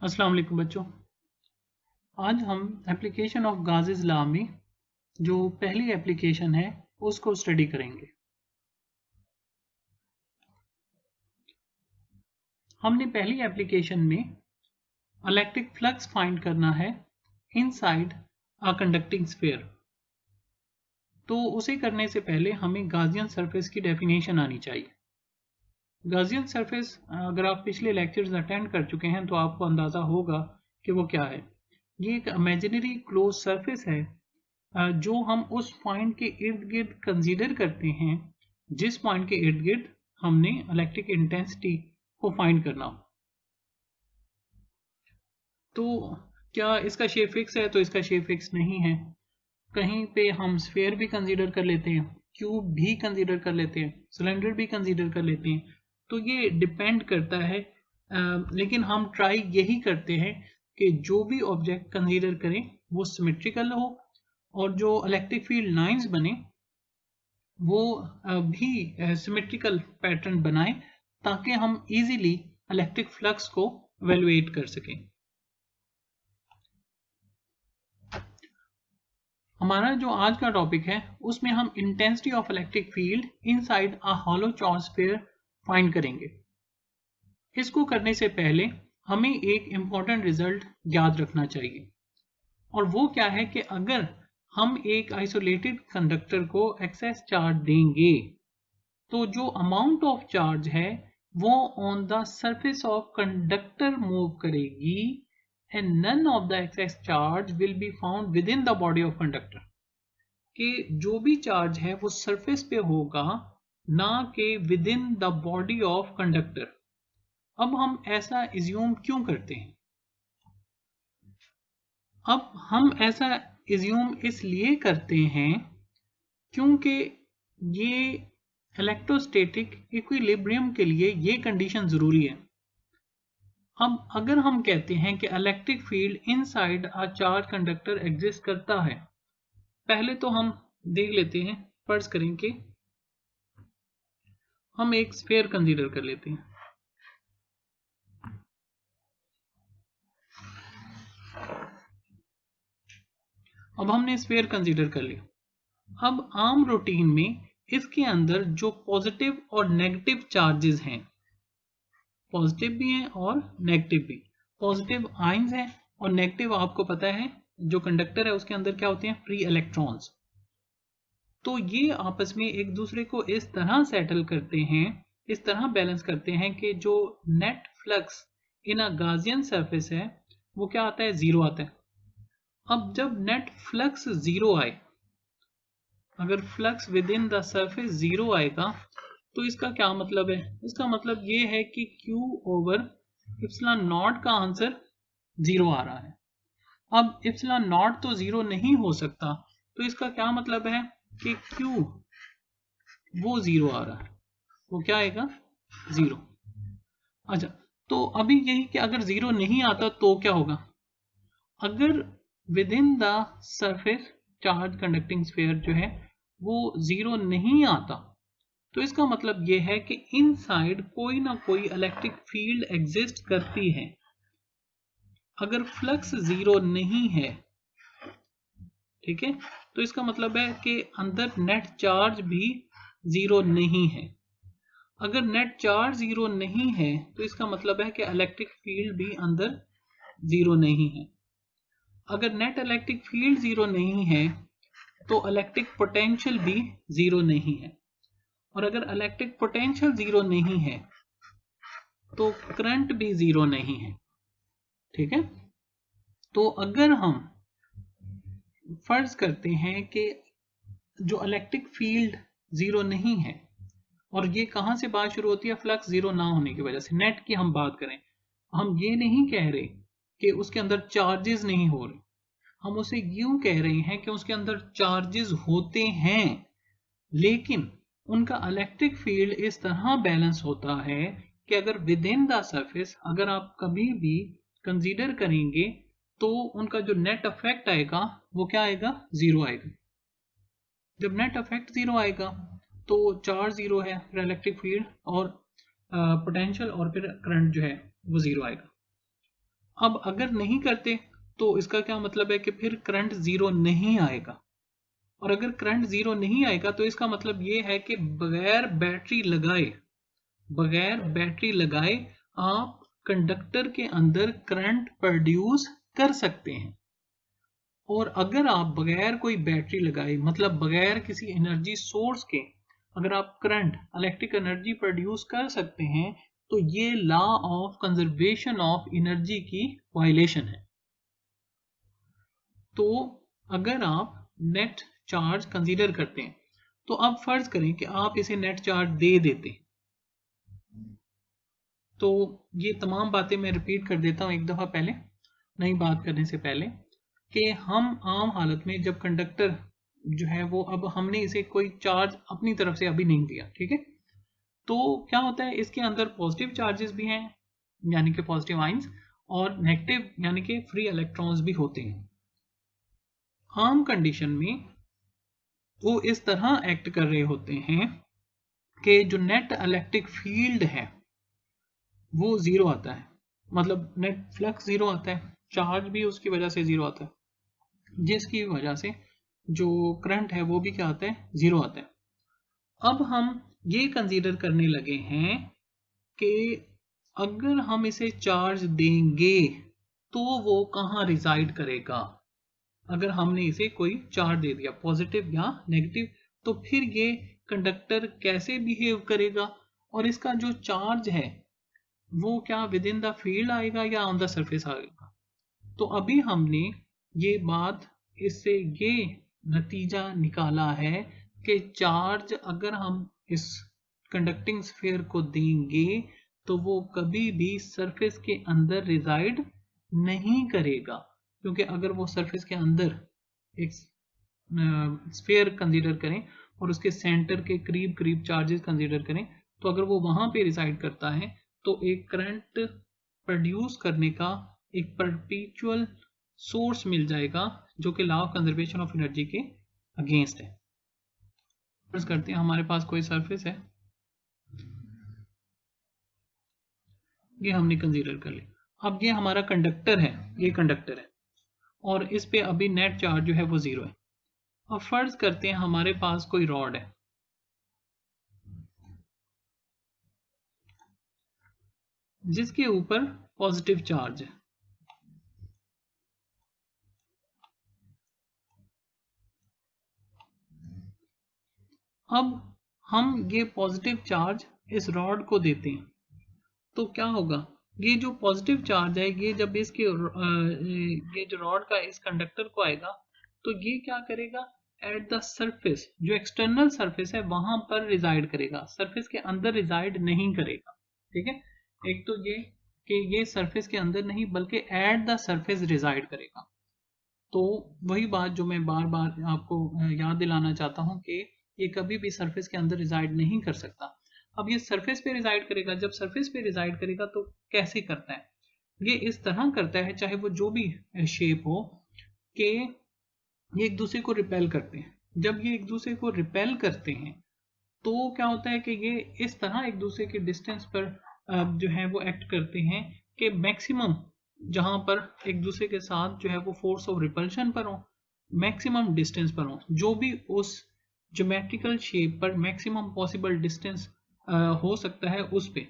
अस्सलाम वालेकुम बच्चों। आज हम एप्लीकेशन ऑफ गाज़िस लॉ में जो पहली एप्लीकेशन है उसको स्टडी करेंगे। हमने पहली एप्लीकेशन में इलेक्ट्रिक फ्लक्स फाइंड करना है इनसाइड अ कंडक्टिंग स्फीयर। तो उसे करने से पहले हमें गाज़ियन सरफेस की डेफिनेशन आनी चाहिए। गाज़ियन सरफेस अगर आप पिछले लेक्चर्स अटेंड कर चुके हैं तो आपको अंदाज़ा होगा कि वो क्या है। ये एक इमेजिनरी क्लोज सरफेस है जो हम उस पॉइंट के इर्द गिर्द कंसीडर करते हैं जिस पॉइंट के इर्द गिर्द हमने इलेक्ट्रिक इंटेंसिटी को फाइंड करना हो। तो क्या इसका शेप फिक्स है? तो इसका शेप फिक्स नहीं है। कहीं पे हम स्फीयर भी कंसीडर कर लेते हैं, क्यूब भी कंसीडर कर लेते हैं, सिलेंडर भी कंसीडर कर लेते हैं। तो ये डिपेंड करता है, लेकिन हम ट्राई यही करते हैं कि जो भी ऑब्जेक्ट कंसीडर करें वो सिमेट्रिकल हो और जो इलेक्ट्रिक फील्ड लाइंस बने वो भी सिमेट्रिकल पैटर्न बनाएं ताकि हम इजीली इलेक्ट्रिक फ्लक्स को इवेलुएट कर सकें। हमारा जो आज का टॉपिक है उसमें हम intensity of electric field inside a hollow charge sphere find करेंगे। इसको करने से पहले हमें एक इम्पॉर्टेंट रिजल्ट याद रखना चाहिए और वो क्या है कि अगर हम एक आइसोलेटेड कंडक्टर को एक्सेस चार्ज देंगे तो जो अमाउंट ऑफ चार्ज है वो on the surface of conductor move करेगी and none of the excess charge will be found within the body of conductor. कि जो भी चार्ज है वो सरफेस पे होगा ना कि with in the body of conductor. अब हम ऐसा इज्यूम क्यों करते हैं? अब हम ऐसा इज्यूम इसलिए करते हैं क्योंकि ये इलेक्ट्रोस्टैटिक इक्विलिब्रियम के लिए ये कंडीशन ज़रूरी है। अब अगर हम कहते हैं कि electric field inside a charge conductor exist करता है, पहले तो हम देख लेते हैं, फर्ज करें कि हम एक स्फीयर कंसीडर कर लेते हैं। अब हमने स्फीयर कंसीडर कर लिया। अब आम रूटीन में इसके अंदर जो पॉजिटिव और नेगेटिव चार्जेस हैं, पॉजिटिव भी हैं और नेगेटिव भी। पॉजिटिव आयंस हैं और नेगेटिव आपको पता है जो कंडक्टर है उसके अंदर क्या होते हैं, फ्री इलेक्ट्रॉन्स। तो ये आपस में एक दूसरे को इस तरह सेटल करते हैं, इस तरह बैलेंस करते हैं कि जो net flux in a Gaussian surface है वो क्या आता है, जीरो आता है। अब जब नेट फ्लक्स जीरो आए, अगर flux with in the surface zero आएगा तो इसका क्या मतलब है? इसका मतलब ये है कि Q ओवर इप्सिलॉन नॉट का आंसर जीरो आ रहा है। अब इप्सिलॉन नॉट तो जीरो नहीं हो सकता, तो इसका क्या मतलब है कि Q वो जीरो आ रहा है, वो क्या आएगा, जीरो। अच्छा, तो अभी यही कि अगर जीरो नहीं आता तो क्या होगा? अगर with in the surface charge conducting sphere जो है वो जीरो नहीं आता तो इसका मतलब यह है कि इनसाइड कोई ना कोई इलेक्ट्रिक फील्ड एग्जिस्ट करती है। अगर फ्लक्स जीरो नहीं है, ठीक है, तो इसका मतलब है कि अंदर नेट चार्ज भी जीरो नहीं है। अगर नेट चार्ज जीरो नहीं है तो इसका मतलब है कि इलेक्ट्रिक फील्ड भी अंदर जीरो नहीं है। अगर नेट इलेक्ट्रिक फील्ड जीरो नहीं है तो इलेक्ट्रिक पोटेंशियल भी जीरो नहीं है, और अगर इलेक्ट्रिक पोटेंशियल जीरो नहीं है तो करंट भी जीरो नहीं है। ठीक है, तो अगर हम फर्ज करते हैं कि जो इलेक्ट्रिक फील्ड जीरो नहीं है, और ये कहां से बात शुरू होती है, फ्लक्स जीरो ना होने की वजह से, नेट की हम बात करें, हम ये नहीं कह रहे कि उसके अंदर चार्जेस नहीं हो रहे, हम उसे यूं कह रहे हैं कि उसके अंदर चार्जेस होते हैं लेकिन उनका इलेक्ट्रिक फील्ड इस तरह बैलेंस होता है कि अगर विद इन द सरफेस अगर आप कभी भी कंसीडर करेंगे तो उनका जो नेट इफेक्ट आएगा वो क्या आएगा, जीरो आएगा। जब नेट इफेक्ट जीरो आएगा तो चार्ज जीरो है, फिर इलेक्ट्रिक फील्ड और पोटेंशियल और फिर करंट जो है वो जीरो आएगा। अब अगर नहीं करते तो इसका क्या मतलब है कि फिर करंट जीरो नहीं आएगा, और अगर करंट जीरो नहीं आएगा तो इसका मतलब ये है कि बगैर बैटरी लगाए आप कंडक्टर के अंदर करंट प्रोड्यूस कर सकते हैं। और अगर आप बगैर कोई बैटरी लगाए, मतलब बगैर किसी एनर्जी सोर्स के, अगर आप करंट इलेक्ट्रिक एनर्जी प्रोड्यूस कर सकते हैं तो ये law of conservation of energy की वायलेशन है। तो अगर आप नेट चार्ज कंसीडर करते हैं तो अब फर्ज करें कि आप इसे नेट चार्ज दे देते, तो ये तमाम बातें मैं रिपीट कर देता हूँ एक दफ़ा पहले, नई बात करने से पहले, कि हम आम हालत में जब कंडक्टर जो है वो, अब हमने इसे कोई चार्ज अपनी तरफ से अभी नहीं दिया, ठीक है, तो क्या होता है इसके अंदर पॉजिटिव चार्जेस भी हैं यानी कि पॉजिटिव आइंस, और नेगेटिव यानी कि फ्री इलेक्ट्रॉन्स भी होते हैं। आम कंडीशन में वो इस तरह एक्ट कर रहे होते हैं कि जो नेट इलेक्ट्रिक फील्ड है वो जीरो आता है, मतलब नेट फ्लक्स जीरो आता है, चार्ज भी उसकी वजह से जीरो आता है, जिसकी वजह से जो करंट है वो भी क्या आता है, जीरो आता है। अब हम ये कंसीडर करने लगे हैं कि अगर हम इसे चार्ज देंगे तो वो कहाँ रिजाइड करेगा। अगर हमने इसे कोई चार्ज दे दिया पॉजिटिव या नेगेटिव, तो फिर ये कंडक्टर कैसे बिहेव करेगा, और इसका जो चार्ज है वो क्या विद इन द फील्ड आएगा या ऑन द सरफेस आएगा। तो अभी हमने ये बात, इससे ये नतीजा निकाला है कि चार्ज अगर हम इस कंडक्टिंग स्फीयर को देंगे तो वो कभी भी सरफेस के अंदर रिजाइड नहीं करेगा, क्योंकि अगर वो सरफेस के अंदर एक स्फीयर कंसीडर करें और उसके सेंटर के करीब करीब चार्जेस कंसीडर करें, तो अगर वो वहां पे रिसाइड करता है तो एक करंट प्रोड्यूस करने का एक परपेचुअल सोर्स मिल जाएगा जो कि law of conservation of energy के अगेंस्ट है। फर्ज करते हैं हमारे पास कोई सरफेस है, ये हमने कंसीडर कर लिया। अब ये हमारा कंडक्टर है, ये कंडक्टर है और इस पे अभी नेट चार्ज जो है वो जीरो है। अब फर्ज करते हैं हमारे पास कोई रॉड है जिसके ऊपर पॉजिटिव चार्ज है। अब हम ये पॉजिटिव चार्ज इस रॉड को देते हैं तो क्या होगा, ये जो पॉजिटिव चार्ज है ये जब इसके ये जो रॉड का इस कंडक्टर को आएगा तो ये क्या करेगा, एट द सरफेस, जो एक्सटर्नल सरफेस है वहां पर रिजाइड करेगा, सरफेस के अंदर रिजाइड नहीं करेगा। ठीक है, एक तो ये कि ये सरफेस के अंदर नहीं बल्कि एट द सरफेस रिजाइड करेगा। तो वही बात जो मैं बार बार आपको याद दिलाना चाहता हूँ कि ये कभी भी सरफेस के अंदर रिजाइड नहीं कर सकता। अब ये सरफेस पे रिजाइड करेगा, जब सरफेस पे रिजाइड करेगा तो कैसे करता है, ये इस तरह करता है चाहे वो जो भी शेप हो कि ये एक दूसरे को रिपेल करते हैं। जब ये एक दूसरे को रिपेल करते हैं तो क्या होता है कि ये इस तरह एक दूसरे के डिस्टेंस पर जो है वो एक्ट करते हैं कि मैक्सिमम जहां पर एक दूसरे के साथ जो है वो फोर्स ऑफ रिपल्शन पर हो, मैक्सिमम डिस्टेंस पर हो, जो भी उस ज्योमेट्रिकल शेप पर मैक्सिमम पॉसिबल डिस्टेंस हो सकता है उस पे।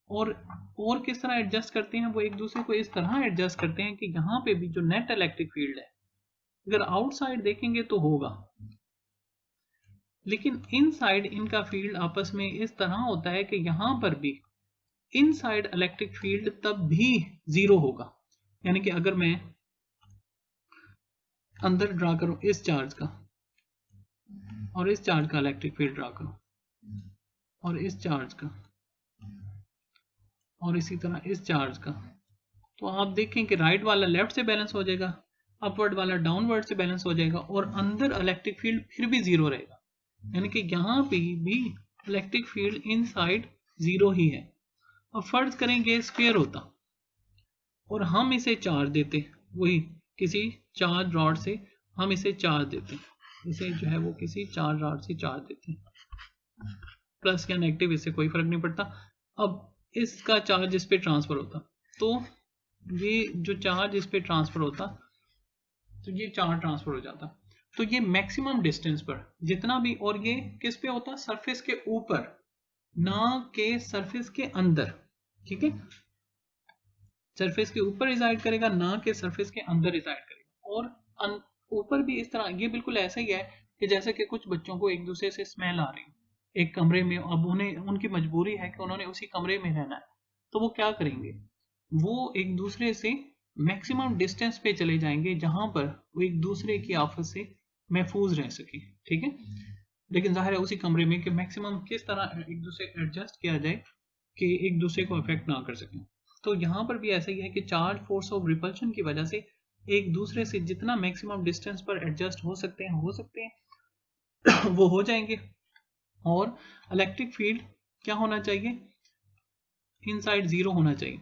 और किस तरह एडजस्ट करते हैं, वो एक दूसरे को इस तरह एडजस्ट करते हैं कि यहाँ पे भी जो नेट इलेक्ट्रिक फील्ड है अगर आउटसाइड देखेंगे तो होगा, लेकिन इनसाइड इनका फील्ड आपस में इस तरह होता है कि यहां पर भी इनसाइड इलेक्ट्रिक फील्ड तब भी जीरो होगा। यानी कि अगर मैं अंदर ड्रा करूं इस चार्ज का और इस चार्ज का इलेक्ट्रिक फील्ड ड्रा करूं और इस चार्ज का और इसी तरह इस चार्ज का, तो आप देखें कि राइट वाला लेफ्ट से बैलेंस हो जाएगा, अपवर्ड वाला डाउनवर्ड से बैलेंस हो जाएगा और अंदर इलेक्ट्रिक फील्ड फिर भी जीरो रहेगा। यानी कि यहाँ पे भी इलेक्ट्रिक फील्ड इनसाइड जीरो ही है। अब फर्ज करेंगे स्फीयर होता और हम इसे चार्ज देते, वही किसी चार्ज रॉड से हम इसे चार्ज देते, इसे जो है वो किसी चार्ज रॉड से चार्ज देते, प्लस या नेगेटिव इससे कोई फर्क नहीं पड़ता। अब इसका चार्ज इस पे ट्रांसफर होता तो ये जो चार्ज इस पे ट्रांसफर होता, तो ये चार्ज ट्रांसफर हो जाता। तो ये मैक्सिमम डिस्टेंस पर जितना भी, और ये किस पे होता, सरफेस के ऊपर, ना के सरफेस के अंदर। ठीक है, सरफेस के ऊपर रिजाइड करेगा, ना के सरफेस के अंदर रिजाइड करेगा। और ऊपर भी इस तरह, ये बिल्कुल ऐसा ही है कि जैसे कि कुछ बच्चों को एक दूसरे से स्मेल आ रही है एक कमरे में, अब उन्हें उनकी मजबूरी है कि उन्होंने उसी कमरे में रहना है, तो वो क्या करेंगे, वो एक दूसरे से मैक्सिमम डिस्टेंस पे चले जाएंगे जहां पर वो एक दूसरे की आफत से महफूज रह सके। ठीक है, लेकिन जाहिर है उसी कमरे में कि मैक्सिमम किस तरह एक दूसरे एडजस्ट किया जाए कि एक दूसरे को अफेक्ट ना कर सके। तो यहाँ पर भी ऐसा ही है कि चार्ज फोर्स ऑफ रिपल्शन की वजह से एक दूसरे से जितना मैक्सिमम डिस्टेंस पर एडजस्ट हो सकते हैं वो हो जाएंगे। और इलेक्ट्रिक फील्ड क्या होना चाहिए, इनसाइड जीरो होना चाहिए।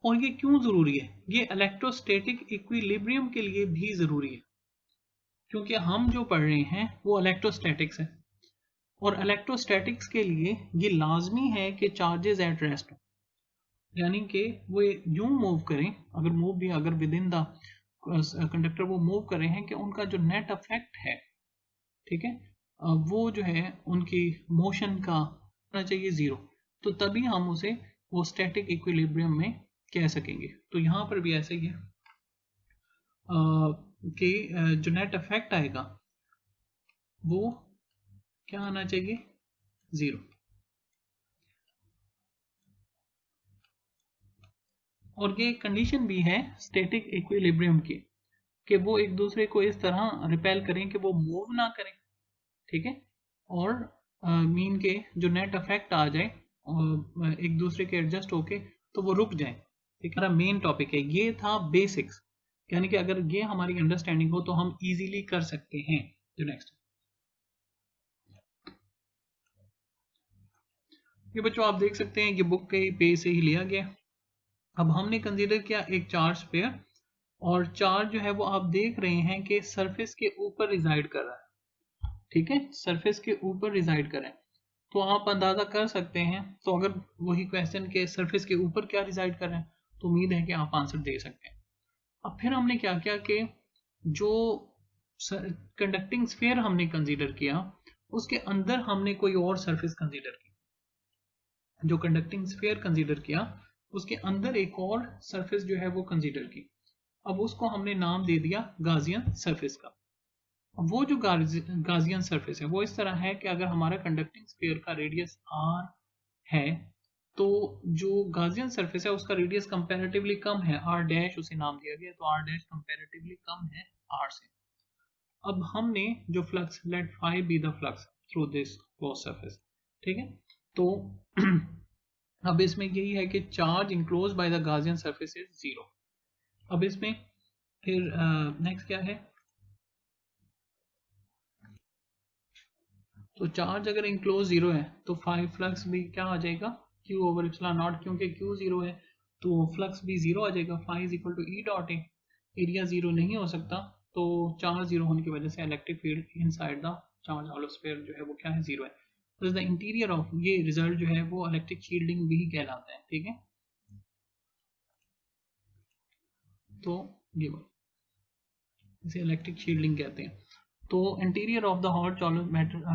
और ये क्यों जरूरी है, ये इलेक्ट्रोस्टैटिक इक्विलिब्रियम के लिए भी जरूरी है, क्योंकि हम जो पढ़ रहे हैं वो इलेक्ट्रोस्टैटिक्स है, और इलेक्ट्रोस्टैटिक्स के लिए ये लाजमी है कि चार्जेस एट रेस्ट हो, यानी कि वो यूं मूव करें, अगर मूव भी, अगर विद इन द कंडक्टर वो मूव कर रहे हैं, कि उनका जो नेट इफेक्ट है, ठीक है, वो जो है उनकी मोशन का होना चाहिए जीरो। तो तभी हम उसे वो स्टैटिक इक्विलिब्रियम में कह सकेंगे। तो यहाँ पर भी ऐसा ही है कि जो नेट इफेक्ट आएगा वो क्या आना चाहिए, जीरो। और ये कंडीशन भी है स्टैटिक इक्विलिब्रियम की, कि वो एक दूसरे को इस तरह रिपेल करें कि वो मूव ना करें। ठीक है, और मीन के जो नेट इफेक्ट आ जाए और एक दूसरे के एडजस्ट होके तो वो रुक जाए। ठीक है, मेन टॉपिक है ये था बेसिक्स, यानी कि अगर ये हमारी अंडरस्टैंडिंग हो तो हम इजीली कर सकते हैं। जो नेक्स्ट, ये बच्चों आप देख सकते हैं ये बुक के पेज से ही लिया गया। अब हमने कंसीडर किया एक चार्ज स्फीयर, और चार्ज जो है वो आप देख रहे हैं कि सरफेस के ऊपर रिजाइड कर रहा है। ठीक है, सरफेस के ऊपर रिजाइड कर रहा है, तो आप अंदाजा कर सकते हैं। तो अगर वही क्वेश्चन के सरफेस के ऊपर क्या रिजाइड कर रहे हैं, तो उम्मीद है कि आप आंसर दे सकते हैं। अब फिर हमने क्या किया कि जो कंडक्टिंग स्फीयर हमने कंसीडर किया, उसके अंदर हमने कोई और सरफेस कंसीडर की। जो कंडक्टिंग स्फीयर कंसीडर किया उसके अंदर एक और सरफेस जो है वो कंसीडर की। अब उसको हमने नाम दे दिया गाजियन सरफेस का। वो जो गाजियन सरफेस है वो इस तरह है कि अगर हमारा कंडक्टिंग स्फीयर का रेडियस r है, तो जो गाजियन सरफेस है उसका रेडियस कंपैरेटिवली कम है, r डैश उसे नाम दिया गया, तो r डैश कंपैरेटिवली कम है r से। अब हमने जो flux, let phi be the flux through this close surface, ठीक है, तो अब इसमें यही है कि charge enclose by the Gaussian surface is zero. अब इसमें फिर नेक्स्ट क्या है, तो चार्ज अगर इंक्लोज जीरो है तो फाइव फ्लक्स भी क्या आ जाएगा, Q ओवर एप्सिलॉन नॉट, क्योंकि Q जीरो है तो फ्लक्स भी जीरो आ जाएगा। Five is equal to E dot A, area zero नहीं हो सकता, तो चार्ज जीरो होने की वजह से electric field inside the charge hollow sphere जो है वो क्या है, जीरो है। तो द इंटीरियर ऑफ, ये रिजल्ट जो है वो इलेक्ट्रिक शील्डिंग भी कहलाता है। ठीक है, तो ये इसे इलेक्ट्रिक शील्डिंग कहते हैं। तो interior of the hot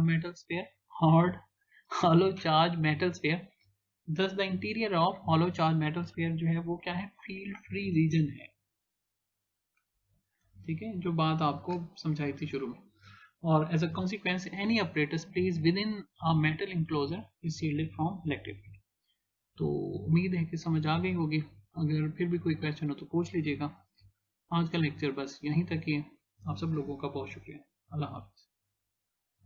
metal sphere, hot hollow charge metal sphere, thus the interior of hollow charge metal sphere जो है वो क्या है, फील्ड फ्री रीजन है। ठीक है, जो बात आपको समझाई थी शुरू में। और as a consequence any apparatus placed within a metal enclosure is shielded from electric field। तो उम्मीद है कि समझ आ गई होगी। अगर फिर भी कोई क्वेश्चन हो तो पूछ लीजिएगा। आज का लेक्चर बस यहीं तक ही है। आप सब लोगों का बहुत शुक्रिया। अल्लाह हाफ़िज़।